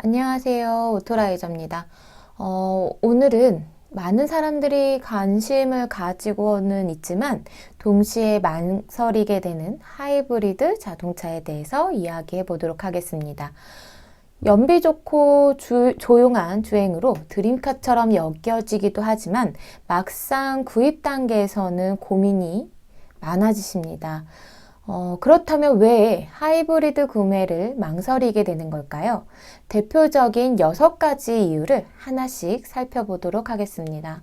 안녕하세요. 오토라이저입니다. 오늘은 많은 사람들이 관심을 가지고는 있지만 동시에 망설이게 되는 하이브리드 자동차에 대해서 이야기해 보도록 하겠습니다. 연비 좋고 조용한 주행으로 드림카처럼 여겨지기도 하지만 막상 구입 단계에서는 고민이 많아지십니다. 그렇다면 왜 하이브리드 구매를 망설이게 되는 걸까요? 대표적인 6가지 이유를 하나씩 살펴보도록 하겠습니다.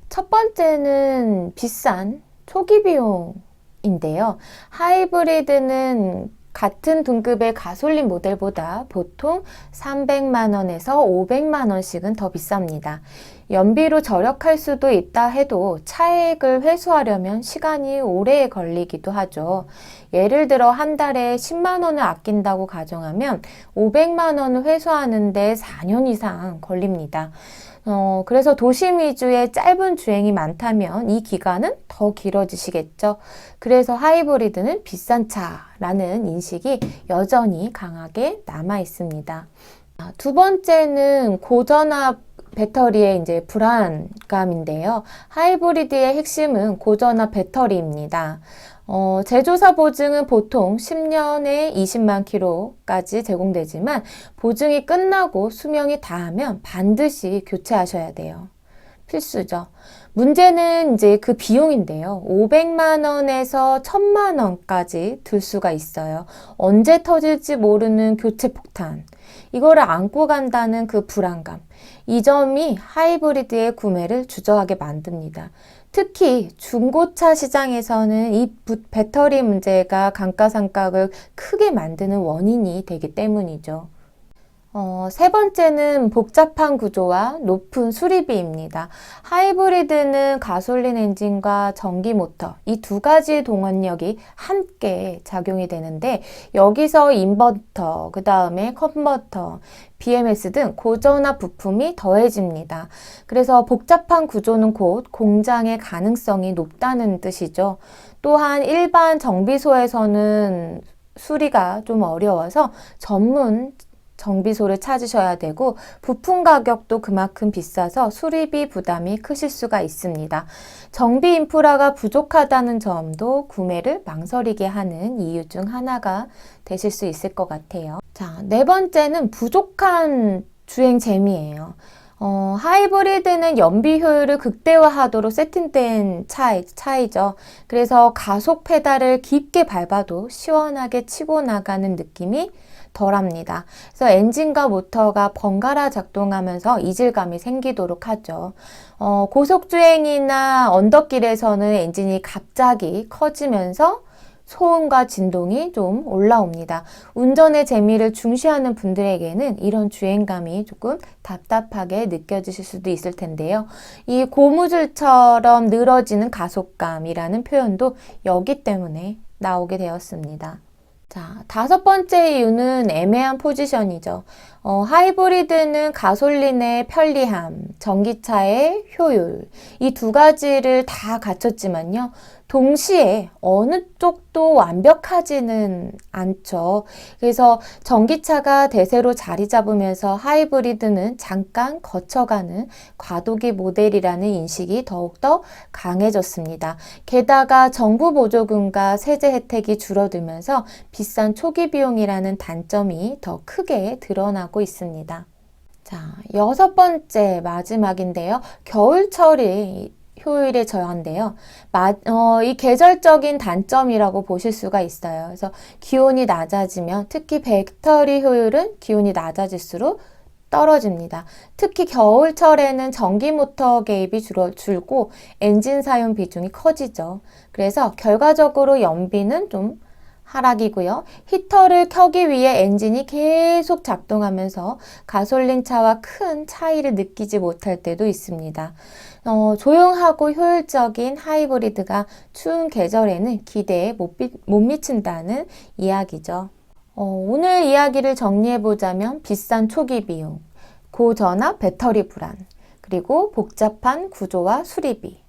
첫 번째는 비싼 초기 비용인데요. 하이브리드는 같은 등급의 가솔린 모델보다 보통 300만 원에서 500만 원씩은 더 비쌉니다. 연비로 절약할 수도 있다 해도 차액을 회수하려면 시간이 오래 걸리기도 하죠. 예를 들어 한 달에 10만 원을 아낀다고 가정하면 500만 원을 회수하는데 4년 이상 걸립니다. 그래서 도심 위주의 짧은 주행이 많다면 이 기간은 더 길어지시겠죠. 그래서 하이브리드는 비싼 차라는 인식이 여전히 강하게 남아 있습니다. 두 번째는 고전압 배터리의 이제 불안감인데요. 하이브리드의 핵심은 고전압 배터리입니다. 제조사 보증은 보통 10년에 20만 킬로까지 제공되지만 보증이 끝나고 수명이 다하면 반드시 교체하셔야 돼요. 필수죠. 문제는 이제 그 비용인데요. 500만 원에서 1000만 원까지 들 수가 있어요. 언제 터질지 모르는 교체 폭탄. 이거를 안고 간다는 그 불안감. 이 점이 하이브리드의 구매를 주저하게 만듭니다. 특히 중고차 시장에서는 이 배터리 문제가 감가상각을 크게 만드는 원인이 되기 때문이죠. 세 번째는 복잡한 구조와 높은 수리비입니다. 하이브리드는 가솔린 엔진과 전기 모터, 이 두 가지 동원력이 함께 작용이 되는데 여기서 인버터, 그 다음에 컨버터, BMS 등 고전압 부품이 더해집니다. 그래서 복잡한 구조는 곧 공장의 가능성이 높다는 뜻이죠. 또한 일반 정비소에서는 수리가 좀 어려워서 전문 정비소를 찾으셔야 되고 부품 가격도 그만큼 비싸서 수리비 부담이 크실 수가 있습니다. 정비 인프라가 부족하다는 점도 구매를 망설이게 하는 이유 중 하나가 되실 수 있을 것 같아요. 자, 네 번째는 부족한 주행 재미예요. 하이브리드는 연비 효율을 극대화하도록 세팅된 차이죠. 그래서 가속 페달을 깊게 밟아도 시원하게 치고 나가는 느낌이 덜합니다. 그래서 엔진과 모터가 번갈아 작동하면서 이질감이 생기도록 하죠. 고속주행이나 언덕길에서는 엔진이 갑자기 커지면서 소음과 진동이 좀 올라옵니다. 운전의 재미를 중시하는 분들에게는 이런 주행감이 조금 답답하게 느껴지실 수도 있을 텐데요. 이 고무줄처럼 늘어지는 가속감이라는 표현도 여기 때문에 나오게 되었습니다. 자, 다섯 번째 이유는 애매한 포지션이죠. 하이브리드는 가솔린의 편리함, 전기차의 효율, 이 두 가지를 다 갖췄지만요. 동시에 어느 쪽도 완벽하지는 않죠. 그래서 전기차가 대세로 자리 잡으면서 하이브리드는 잠깐 거쳐가는 과도기 모델이라는 인식이 더욱더 강해졌습니다. 게다가 정부 보조금과 세제 혜택이 줄어들면서 비싼 초기 비용이라는 단점이 더 크게 드러나고 있습니다. 자, 여섯 번째 마지막인데요. 겨울철이 효율의 저하인데요. 이 계절적인 단점이라고 보실 수가 있어요. 그래서 기온이 낮아지면 특히 배터리 효율은 기온이 낮아질수록 떨어집니다. 특히 겨울철에는 전기 모터 개입이 줄고 엔진 사용 비중이 커지죠. 그래서 결과적으로 연비는 좀 하락이고요. 히터를 켜기 위해 엔진이 계속 작동하면서 가솔린 차와 큰 차이를 느끼지 못할 때도 있습니다. 조용하고 효율적인 하이브리드가 추운 계절에는 기대에 못 미친다는 이야기죠. 오늘 이야기를 정리해보자면 비싼 초기 비용, 고전압 배터리 불안, 그리고 복잡한 구조와 수리비,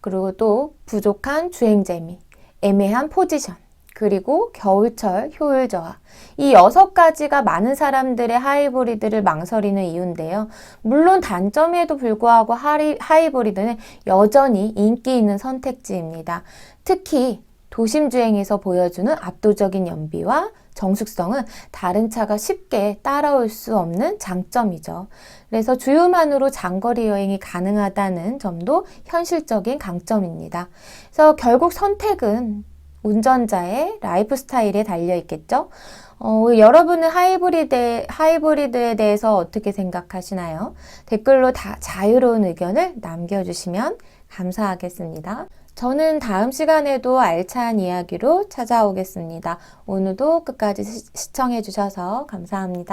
그리고 또 부족한 주행 재미, 애매한 포지션, 그리고 겨울철 효율 저하. 이 6가지가 많은 사람들의 하이브리드를 망설이는 이유인데요. 물론 단점에도 불구하고 하이브리드는 여전히 인기 있는 선택지입니다. 특히 도심 주행에서 보여주는 압도적인 연비와 정숙성은 다른 차가 쉽게 따라올 수 없는 장점이죠. 그래서 주유만으로 장거리 여행이 가능하다는 점도 현실적인 강점입니다. 그래서 결국 선택은 운전자의 라이프 스타일에 달려 있겠죠. 여러분은 하이브리드에 대해서 어떻게 생각하시나요? 댓글로 다 자유로운 의견을 남겨주시면 감사하겠습니다. 저는 다음 시간에도 알찬 이야기로 찾아오겠습니다. 오늘도 끝까지 시청해 주셔서 감사합니다.